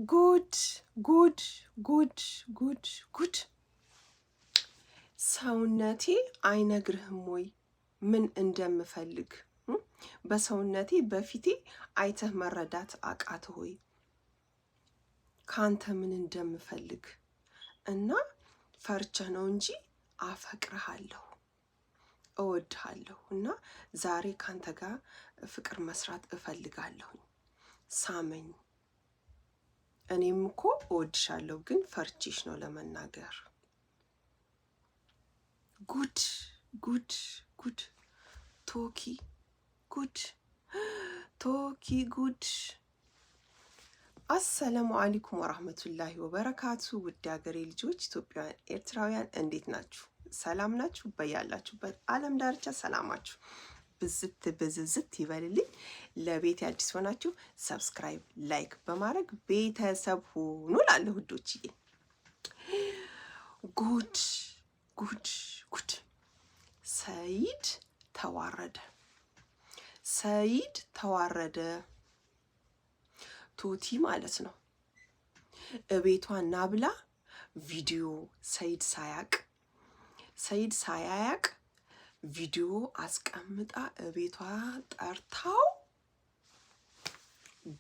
ጉድ ጉድ ጉድ ጉድ ጉድ! ሰውነቴ አይነግርህም ወይ ምን እንደምፈልግ? በሰውነቴ በፊቴ አይተህ መረዳት አቃተ ሆይ ካንተ ምን እንደምፈልግ? እና ፈርቼህ ነው እንጂ አፈቅርሃለሁ፣ እወድሃለሁ እና ዛሬ ካንተ ጋር ፍቅር መስራት እፈልጋለሁ። ሳመኝ። እኔም እኮ እወድሻለሁ ግን ፈርቼሽ ነው ለመናገር። ጉድ ጉድ ጉድ! ቶኪ ጉድ! ቶኪ ጉድ! አሰላሙ አለይኩም ወራህመቱላሂ ወበረካቱ። ውድ ሀገሬ ልጆች ኢትዮጵያውያን፣ ኤርትራውያን እንዴት ናችሁ? ሰላም ናችሁ? በያላችሁበት ዓለም ዳርቻ ሰላማችሁ ብዝት ብዝዝት ይበልልኝ። ለቤት አዲስ ሆናችሁ ሰብስክራይብ፣ ላይክ በማድረግ ቤተሰብ ሁኑ እላለሁ ውዶችዬ። ጉድ ጉድ ጉድ! ሰይድ ተዋረደ፣ ሰይድ ተዋረደ። ቶቲ ማለት ነው። እቤቷን ና ብላ ቪዲዮ ሰይድ ሳያቅ ቪዲዮ አስቀምጣ እቤቷ ጠርታው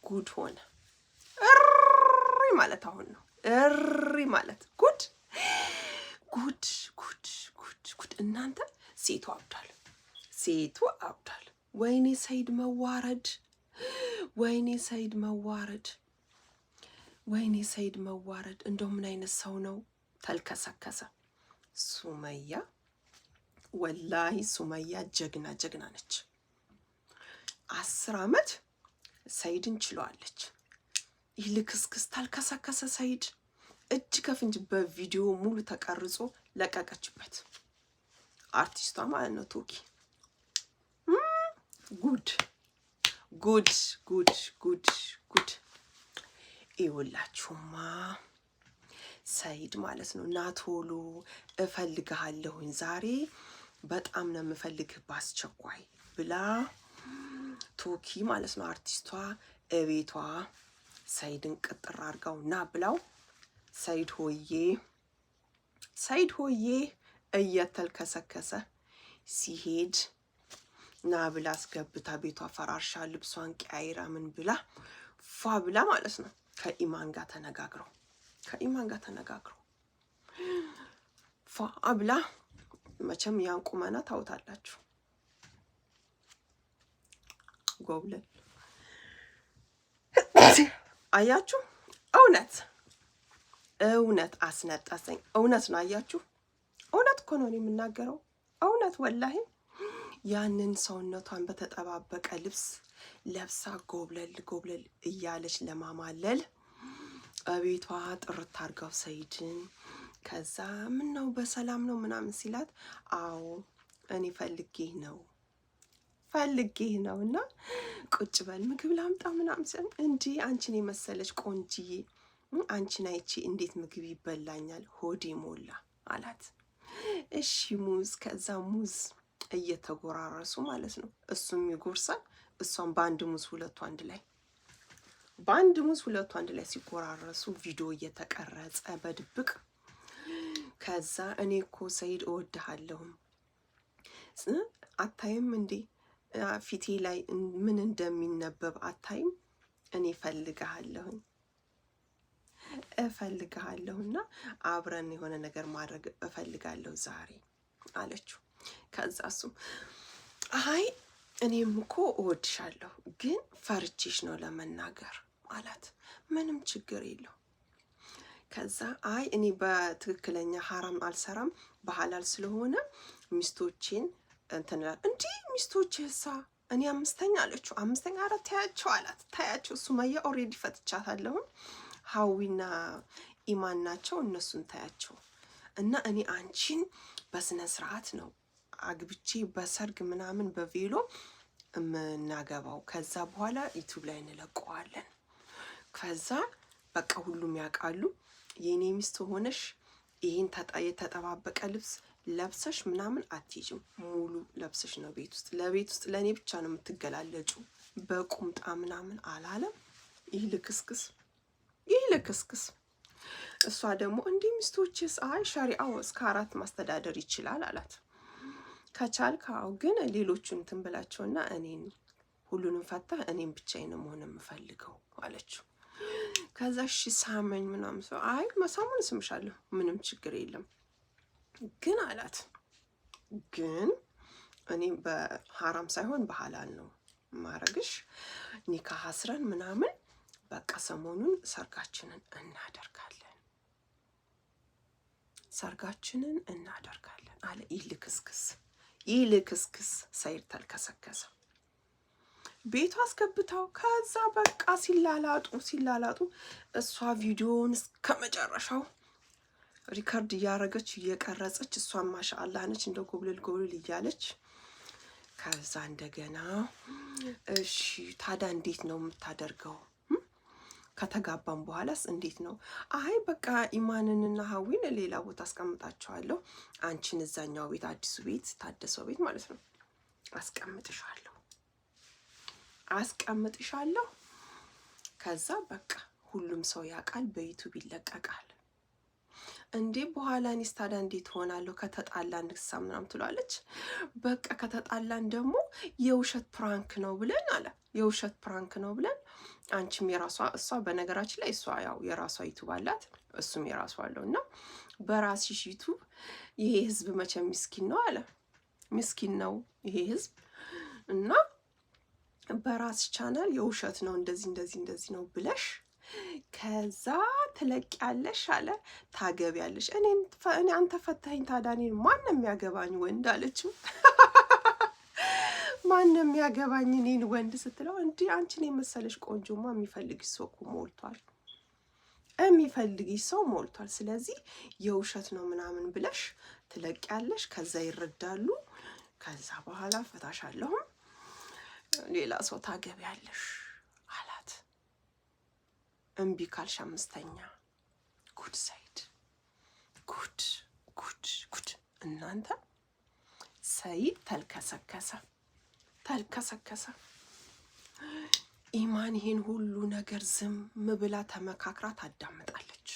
ጉድ ሆነ። እሪ ማለት አሁን ነው። እሪ ማለት ጉድ ጉድ ጉድ ጉድ ጉድ! እናንተ ሴቱ አብዷል፣ ሴቱ አብዷል። ወይኔ ሰይድ መዋረድ፣ ወይኔ ሰይድ መዋረድ፣ ወይኔ ሰይድ መዋረድ! እንደው ምን አይነት ሰው ነው? ተልከሰከሰ። ሱመያ ወላሂ ሱመያ ጀግና ጀግና ነች። 10 ዓመት ሰይድን ችሏለች። ይህ ልክስክስ ታልከሰከሰ ሰይድ እጅ ከፍንጅ በቪዲዮ ሙሉ ተቀርጾ ለቀቀችበት። አርቲስቷ ማለት ነው ቶኪ። ጉድ ጉድ ጉድ ጉድ ጉድ! ይኸውላችሁማ ሰይድ ማለት ነው ናቶሎ እፈልግሃለሁኝ ዛሬ በጣም ነው የምፈልግህ በአስቸኳይ ብላ ቶኪ ማለት ነው አርቲስቷ እቤቷ ሰይድን ቅጥር አድርጋው ና ብላው ሰይድ ሆዬ እየተልከሰከሰ ሲሄድ ና ብላ አስገብታ ቤቷ ፈራርሻ ልብሷን ቀያይራ ምን ብላ ፏ ብላ ማለት ነው ከኢማን ጋር ተነጋግረው ፏ ብላ መቼም ያን ቁመና ታውታላችሁ። ጎብለል አያችሁ። እውነት አስነጠሰኝ። እውነት ነው። አያችሁ፣ እውነት እኮ ነው የምናገረው። እውነት ወላሂ ያንን ሰውነቷን በተጠባበቀ ልብስ ለብሳ ጎብለል እያለች ለማማለል እቤቷ ጥርት አድርጋው ሰይድን። ከዛ ምን ነው በሰላም ነው ምናምን ሲላት፣ አዎ እኔ ፈልጌህ ነው እና ቁጭ በል ምግብ ላምጣ ምናምን ሲል፣ እንዲህ አንቺን የመሰለች ቆንጅዬ አንቺን አይቼ እንዴት ምግብ ይበላኛል? ሆዴ ሞላ አላት። እሺ ሙዝ። ከዛ ሙዝ እየተጎራረሱ ማለት ነው። እሱም ይጎርሳል፣ እሷም በአንድ ሙዝ ሁለቱ አንድ ላይ ሲጎራረሱ ቪዲዮ እየተቀረጸ በድብቅ። ከዛ እኔ እኮ ሰይድ እወድሃለሁም አታይም እንዴ ፊቴ ላይ ምን እንደሚነበብ አታይም? እኔ እፈልግሃለሁና አብረን የሆነ ነገር ማድረግ እፈልጋለሁ ዛሬ አለችው። ከዛ እሱም አይ እኔም እኮ እወድሻለሁ ግን ፈርቼሽ ነው ለመናገር አላት። ምንም ችግር የለው። ከዛ አይ እኔ በትክክለኛ ሐራም አልሰራም በሐላል ስለሆነ ሚስቶቼን እንትንላል። እንዴ ሚስቶችህሳ? እኔ 5ኛ አለችው። 5ኛ አራት ታያቸው አላት። ታያቸው ሱመያ ኦሬዲ ፈትቻታለሁ። ሀዊና ኢማን ናቸው፣ እነሱን ታያቸው እና እኔ አንቺን በስነ ስርዓት ነው አግብቼ በሰርግ ምናምን በቬሎ የምናገባው። ከዛ በኋላ ዩቲዩብ ላይ እንለቀዋለን። ከዛ በቃ ሁሉም ያውቃሉ የኔ ሚስት ሆነሽ ይሄን የተጠባበቀ ልብስ ለብሰሽ ምናምን አትይጅም፣ ሙሉ ለብሰሽ ነው ለቤት ውስጥ ለኔ ብቻ ነው የምትገላለጩ፣ በቁምጣ ምናምን አላለም። ይህ ልክስክስ ይህ ልክስክስ። እሷ ደግሞ እንዲህ ሚስቶችስ አይ ሸሪዓው እስከ 4 ማስተዳደር ይችላል አላት። ከቻልክ አዎ፣ ግን ሌሎቹን እንትን ብላቸውና እኔን ሁሉንም ፈታህ እኔን ብቻዬን መሆን የምፈልገው አለችው። ከዛ እሺ ሳመኝ ምናምን ሰው አይ መሳሙን ስምሻለሁ ምንም ችግር የለም ግን አላት፣ ግን እኔ በሐራም ሳይሆን በሐላል ነው ማረግሽ፣ ኒካህ አስረን ምናምን በቃ ሰሞኑን ሰርጋችንን እናደርጋለን አለ። ይህ ልክስክስ ሰይድ ተልከሰከሰ። ቤቱ አስገብታው ከዛ በቃ ሲላላጡ እሷ ቪዲዮውን እስከ መጨረሻው ሪከርድ እያረገች እየቀረጸች፣ እሷን ማሻአላህ ነች እንደ ጎብልል እያለች ከዛ እንደገና እሺ ታዲያ እንዴት ነው የምታደርገው? ከተጋባም በኋላስ እንዴት ነው? አይ በቃ ኢማንንና ሀዊን ሌላ ቦታ አስቀምጣቸዋለሁ፣ አንቺን እዛኛው ቤት አዲሱ ቤት ታደሰው ቤት ማለት ነው አስቀምጥሻለሁ። ከዛ በቃ ሁሉም ሰው ያውቃል፣ በዩቲዩብ ይለቀቃል። እንዴ በኋላ እኔስ ታዲያ እንዴት ሆናለሁ? ከተጣላን ንክሳ ምናምን ትሏለች። በቃ ከተጣላን ደግሞ የውሸት ፕራንክ ነው ብለን አለ። የውሸት ፕራንክ ነው ብለን አንቺም የራሷ እሷ በነገራችን ላይ እሷ ያው የራሷ ዩቱብ አላት፣ እሱም የራሷ አለው እና በራስሽ ዩቱብ ይሄ ህዝብ መቼም ምስኪን ነው አለ። ምስኪን ነው ይሄ ህዝብ እና በራስ ቻናል የውሸት ነው እንደዚህ ነው ብለሽ ከዛ ትለቂያለሽ አለ። ታገቢያለሽ። እኔ አንተ ፈታኝ ታዲያ እኔን ማንም የሚያገባኝ ወንድ አለችው። ማንም የሚያገባኝ እኔን ወንድ ስትለው እንዲህ አንቺን የመሰለሽ ቆንጆማ የሚፈልግሽ ሰው ሞልቷል። ስለዚህ የውሸት ነው ምናምን ብለሽ ትለቂያለሽ። ከዛ ይረዳሉ። ከዛ በኋላ ፈታሻለሁም ሌላ ሰው ታገቢያለሽ አላት። እምቢ ካልሽ 5ኛ ጉድ ሰይድ ጉድ። እናንተ ሰይድ ተልከሰከሰ። ኢማን ይሄን ሁሉ ነገር ዝም ብላ ተመካክራ ታዳምጣለች።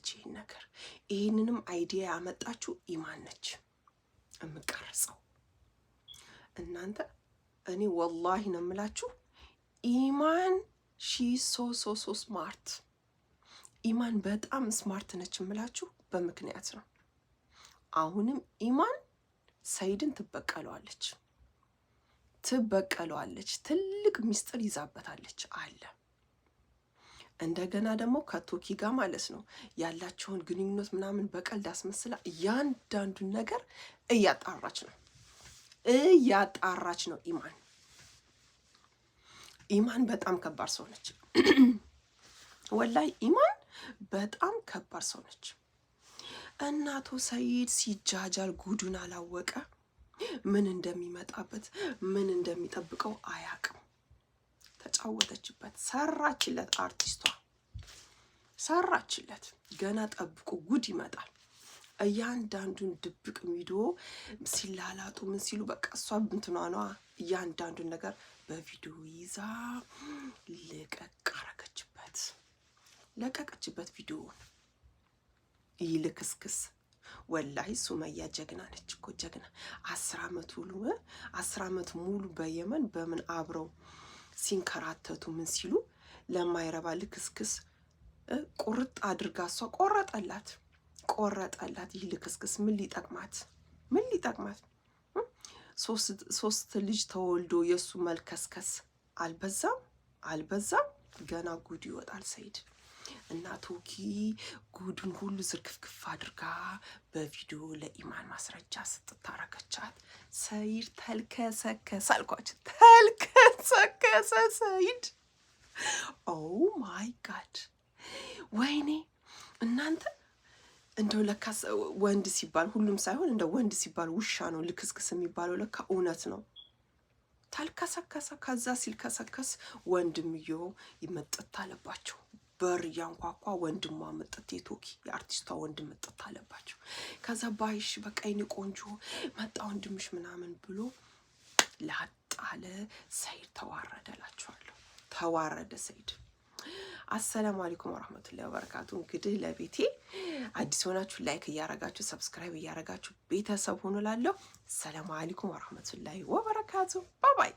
ይሄን ነገር። ይሄንንም አይዲያ ያመጣችው ኢማን ነች የምቀርጸው። እናንተ እኔ ወላሂ ነው የምላችሁ ኢማን ሶ ስማርት። ኢማን በጣም ስማርት ነች የምላችሁ በምክንያት ነው። አሁንም ኢማን ሰይድን ትበቀለዋለች። ትልቅ ሚስጥር ይዛበታለች አለ። እንደገና ደግሞ ከቶኪ ጋር ማለት ነው ያላቸውን ግንኙነት ምናምን በቀልድ አስመስላ እያንዳንዱን ነገር እያጣራች ነው። ኢማን በጣም ከባድ ሰው ነች። ወላይ ኢማን በጣም ከባድ ሰው ነች። እናቶ ሰይድ ሲጃጃል ጉዱን አላወቀ። ምን እንደሚመጣበት ምን እንደሚጠብቀው አያውቅም። ተጫወተችበት፣ ሰራችለት። አርቲስቷ ሰራችለት። ገና ጠብቁ ጉድ ይመጣል። እያንዳንዱን ድብቅ ቪዲዮ ሲላላጡ ምን ሲሉ በቃ እሷ እንትኗኗ እያንዳንዱን ነገር በቪዲዮ ይዛ ለቀቀችበት ቪዲዮውን። ይልክስክስ ወላሂ ሱመያ ጀግና ነች እኮ ጀግና። 10 ዓመት ሙሉ በየመን በምን አብረው ሲንከራተቱ ምን ሲሉ ለማይረባ ልክስክስ ቁርጥ አድርጋ እሷ ቆረጠላት። ይህ ልክስክስ ምን ሊጠቅማት? 3 ልጅ ተወልዶ የእሱ መልከስከስ አልበዛም? ገና ጉድ ይወጣል ሰይድ እና ቶኪ ጉዱን ሁሉ ዝርክፍክፍ አድርጋ በቪዲዮ ለኢማን ማስረጃ ስትታረገቻት ሰይድ ተልከሰከሰ አልኳቸው። ተልከሰከሰ ሰይድ። ኦ ማይ ጋድ ወይኔ እናንተ እንደው ለካ ወንድ ሲባል ሁሉም ሳይሆን እንደ ወንድ ሲባል ውሻ ነው ልክስክስ የሚባለው። ለካ እውነት ነው። ተልከሰከሰ። ከዛ ሲልከሰከስ ወንድምየው ይመጥት አለባቸው። በር እያንኳኳ ወንድሟ መጥት፣ የቶኪ የአርቲስቷ ወንድም መጥት አለባቸው። ከዛ ባይሽ በቃ የኔ ቆንጆ መጣ ወንድምሽ ምናምን ብሎ ላጣለ ሰይድ ተዋረደ እላችኋለሁ። ተዋረደ ሰይድ። አሰላሙ አለይኩም ወራህመቱላሂ ወበረካቱ። እንግዲህ ለቤቴ አዲስ ሆናችሁ ላይክ እያረጋችሁ ሰብስክራይብ እያረጋችሁ ቤተሰብ ሆኑ ላለሁ። ሰላሙ አለይኩም ወራህመቱላሂ ወበረካቱ። ባባይ